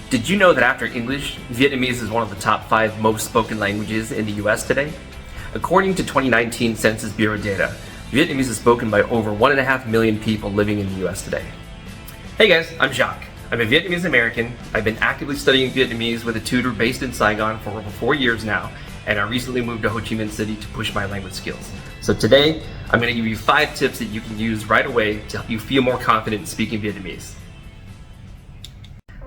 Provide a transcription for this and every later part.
Did you know that after English, Vietnamese is one of the top 5 most spoken languages in the US today? According to 2019 Census Bureau data, Vietnamese is spoken by over 1.5 million people living in the US today. Hey guys, I'm Jacques. I'm a Vietnamese American. I've been actively studying Vietnamese with a tutor based in Saigon for over 4 years now, and I recently moved to Ho Chi Minh City to push my language skills. So today, I'm going to give you 5 tips that you can use right away to help you feel more confident in speaking Vietnamese.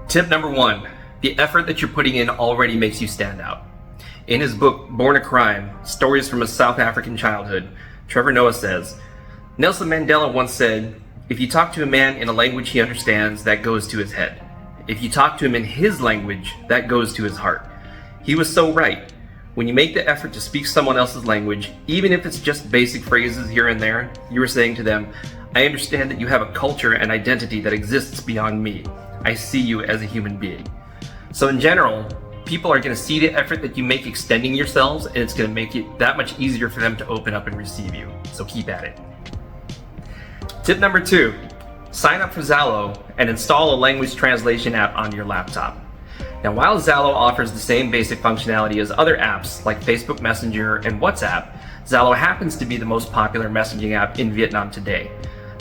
Tip number 1, the effort that you're putting in already makes you stand out. In his book, Born a Crime, Stories from a South African Childhood, Trevor Noah says, Nelson Mandela once said, if you talk to a man in a language he understands, that goes to his head. If you talk to him in his language, that goes to his heart. He was so right. When you make the effort to speak someone else's language, even if it's just basic phrases here and there, you are saying to them, I understand that you have a culture and identity that exists beyond me. I see you as a human being. So in general, people are going to see the effort that you make extending yourselves, and it's going to make it that much easier for them to open up and receive you. So keep at it. Tip number 2, sign up for Zalo and install a language translation app on your laptop. Now, while Zalo offers the same basic functionality as other apps like Facebook Messenger and WhatsApp, Zalo happens to be the most popular messaging app in Vietnam today.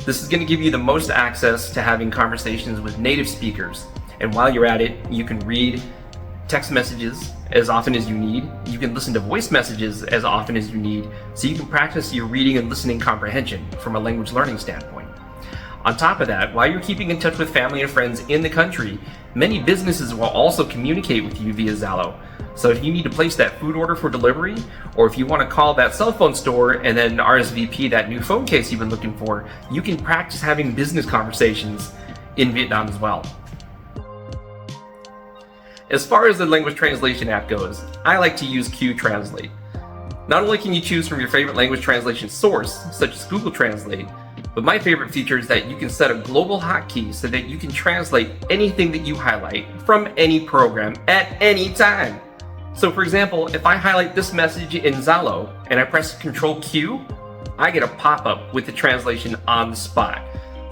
This is going to give you the most access to having conversations with native speakers. And while you're at it, you can read text messages as often as you need. You can listen to voice messages as often as you need, so you can practice your reading and listening comprehension from a language learning standpoint. On top of that, while you're keeping in touch with family and friends in the country, many businesses will also communicate with you via Zalo. So if you need to place that food order for delivery, or if you want to call that cell phone store and then RSVP that new phone case you've been looking for, you can practice having business conversations in Vietnam as well. As far as the language translation app goes, I like to use Q Translate. Not only can you choose from your favorite language translation source, such as Google Translate, but my favorite feature is that you can set a global hotkey so that you can translate anything that you highlight from any program at any time. So for example, if I highlight this message in Zalo and I press Control Q, I get a pop-up with the translation on the spot.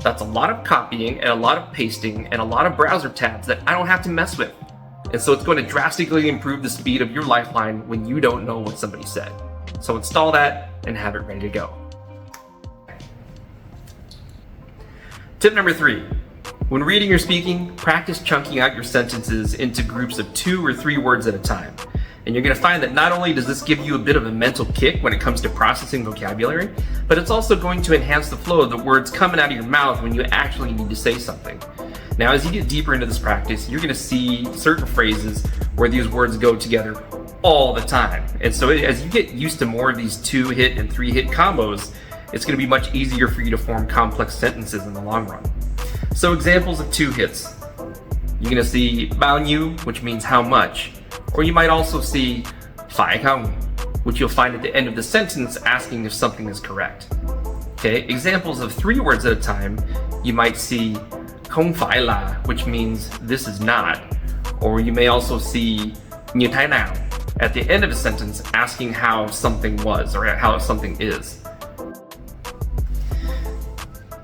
That's a lot of copying and a lot of pasting and a lot of browser tabs that I don't have to mess with. And so it's going to drastically improve the speed of your lifeline when you don't know what somebody said. So install that and have it ready to go. Tip number 3, when reading or speaking, practice chunking out your sentences into groups of 2 or 3 words at a time. And you're going to find that not only does this give you a bit of a mental kick when it comes to processing vocabulary, but it's also going to enhance the flow of the words coming out of your mouth when you actually need to say something. Now, as you get deeper into this practice, you're going to see certain phrases where these words go together all the time. And so as you get used to more of these 2-hit and 3-hit combos, it's going to be much easier for you to form complex sentences in the long run. So examples of 2 hits. You're going to see bao nhiêu, which means how much. Or you might also see phải không, which you'll find at the end of the sentence asking if something is correct. Okay, examples of 3 words at a time, you might see không phải là, which means this is not. Or you may also see như thế nào at the end of a sentence asking how something was or how something is.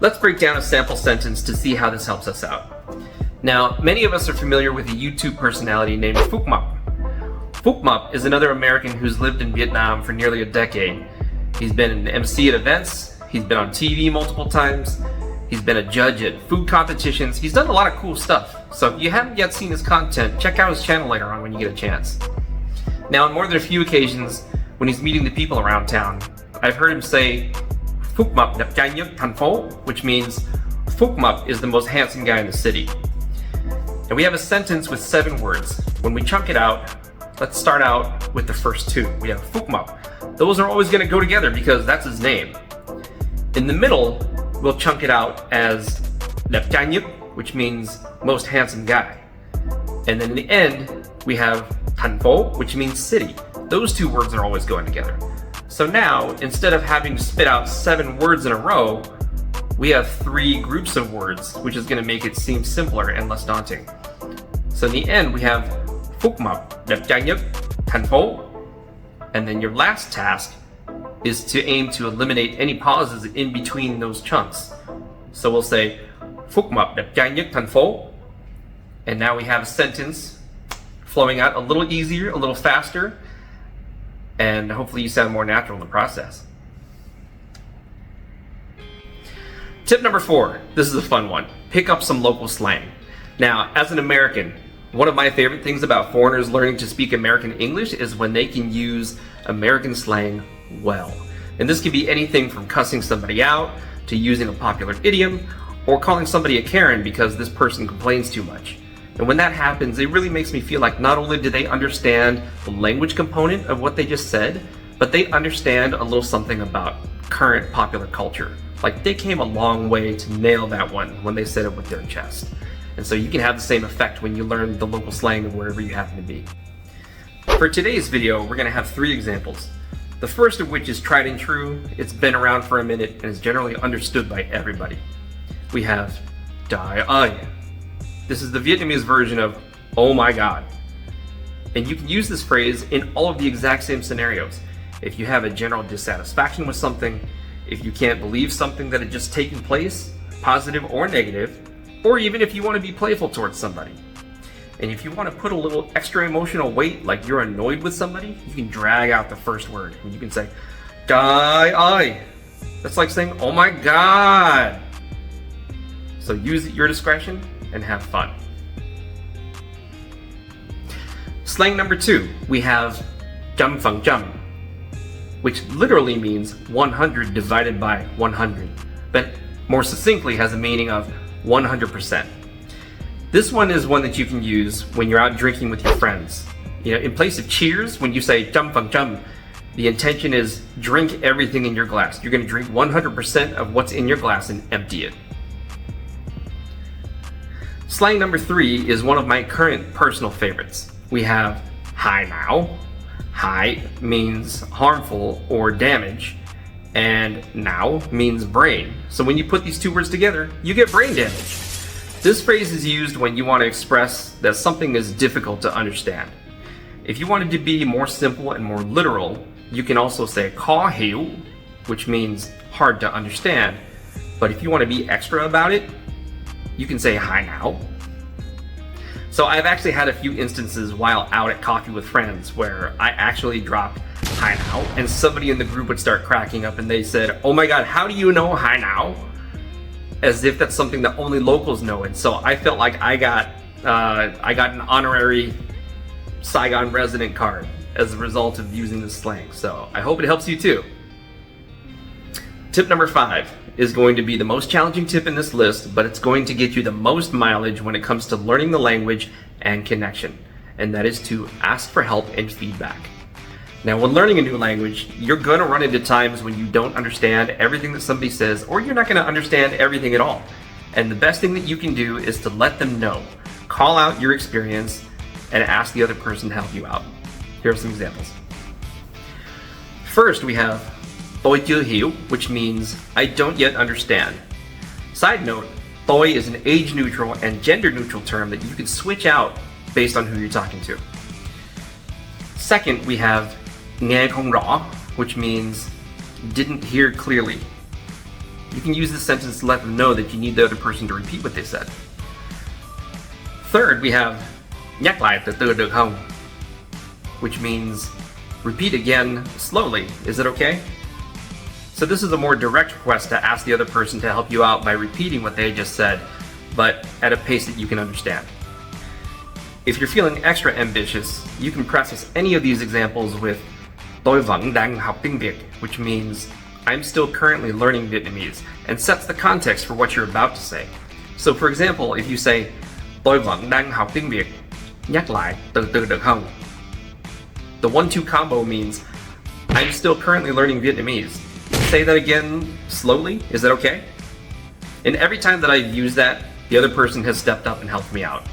Let's break down a sample sentence to see how this helps us out. Now, many of us are familiar with a YouTube personality named Phuc Mop. Phuc Mop is another American who's lived in Vietnam for nearly a decade. He's been an MC at events, he's been on TV multiple times, he's been a judge at food competitions, he's done a lot of cool stuff. So if you haven't yet seen his content, check out his channel later on when you get a chance. Now, on more than a few occasions, when he's meeting the people around town, I've heard him say, Phuc Mop đẹp trai nhất thành phố, which means Phuc Mop is the most handsome guy in the city. And we have a sentence with 7 words. When we chunk it out, let's start out with the first 2. We have Phuc Mop. Those are always going to go together because that's his name. In the middle, we'll chunk it out as đẹp trai nhất, which means most handsome guy. And then in the end, we have thành phố, which means city. Those 2 words are always going together. So now, instead of having to spit out 7 words in a row, we have 3 groups of words, which is going to make it seem simpler and less daunting. So in the end, we have Phuc Mop đẹp trai nhất thành phố. And then your last task is to aim to eliminate any pauses in between those chunks. So we'll say Phuc Mop đẹp trai nhất thành phố. And now we have a sentence flowing out a little easier, a little faster, and hopefully you sound more natural in the process. Tip number 4, this is a fun one. Pick up some local slang. Now, as an American, one of my favorite things about foreigners learning to speak American English is when they can use American slang well. And this can be anything from cussing somebody out to using a popular idiom or calling somebody a Karen because this person complains too much. And when that happens, it really makes me feel like not only do they understand the language component of what they just said, but they understand a little something about current popular culture. Like they came a long way to nail that one when they said it with their chest. And so you can have the same effect when you learn the local slang of wherever you happen to be. For today's video, we're going to have 3 examples. The first of which is tried and true, it's been around for a minute and is generally understood by everybody. We have "die ai." This is the Vietnamese version of "oh my god." And you can use this phrase in all of the exact same scenarios. If you have a general dissatisfaction with something, if you can't believe something that had just taken place, positive or negative, or even if you want to be playful towards somebody. And if you want to put a little extra emotional weight, like you're annoyed with somebody, you can drag out the first word and you can say "die ai." That's like saying "oh my god." So use at your discretion and have fun. Slang number 2, we have "trăm phần trăm," which literally means 100 divided by 100, but more succinctly has a meaning of 100%. This one is one that you can use when you're out drinking with your friends. You know, in place of cheers, when you say "trăm phần trăm," the intention is drink everything in your glass. You're going to drink 100% of what's in your glass and empty it. Slang number 3 is one of my current personal favorites. We have "hai now." Hai means harmful or damage, and now means brain. So when you put these 2 words together, you get brain damage. This phrase is used when you want to express that something is difficult to understand. If you wanted to be more simple and more literal, you can also say "khó hiểu," which means hard to understand. But if you want to be extra about it, you can say "hai now." So I've actually had a few instances while out at coffee with friends where I actually dropped "hai now," and somebody in the group would start cracking up and they said, "Oh my god, how do you know "hai now?" As if that's something that only locals know. And so I felt like I got an honorary Saigon resident card as a result of using this slang. So I hope it helps you too. Tip number 5 is going to be the most challenging tip in this list, but it's going to get you the most mileage when it comes to learning the language and connection. And that is to ask for help and feedback. Now, when learning a new language, you're going to run into times when you don't understand everything that somebody says, or you're not going to understand everything at all. And the best thing that you can do is to let them know. Call out your experience and ask the other person to help you out. Here are some examples. First, we have "tôi chưa hiểu," which means "I don't yet understand." Side note, "tôi" is an age-neutral and gender-neutral term that you can switch out based on who you're talking to. Second, we have "nghe không rõ," which means "didn't hear clearly." You can use this sentence to let them know that you need the other person to repeat what they said. Third, we have "nhắc lại từ từ được không," which means repeat again slowly. Is it okay? So this is a more direct request to ask the other person to help you out by repeating what they just said, but at a pace that you can understand. If you're feeling extra ambitious, you can preface any of these examples with "tôi vẫn đang học tiếng Việt," which means "I'm still currently learning Vietnamese," and sets the context for what you're about to say. So for example, if you say "tôi vẫn đang học tiếng Việt, nhắc lại từ từ được không?" The 1-2 combo means "I'm still currently learning Vietnamese. Say that again slowly. Is that okay?" And every time that I've used that, the other person has stepped up and helped me out.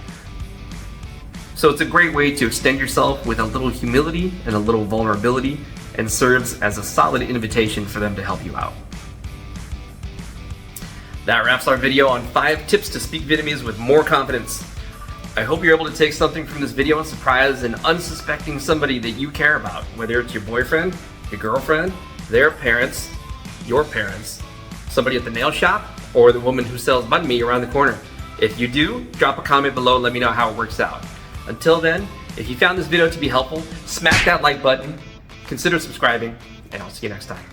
So it's a great way to extend yourself with a little humility and a little vulnerability, and serves as a solid invitation for them to help you out. That wraps our video on 5 tips to speak Vietnamese with more confidence. I hope you're able to take something from this video and surprise an unsuspecting somebody that you care about, whether it's your boyfriend, your girlfriend, their parents, your parents, somebody at the nail shop, or the woman who sells banh mi around the corner. If you do, drop a comment below and let me know how it works out. Until then, if you found this video to be helpful, smack that like button, consider subscribing, and I'll see you next time.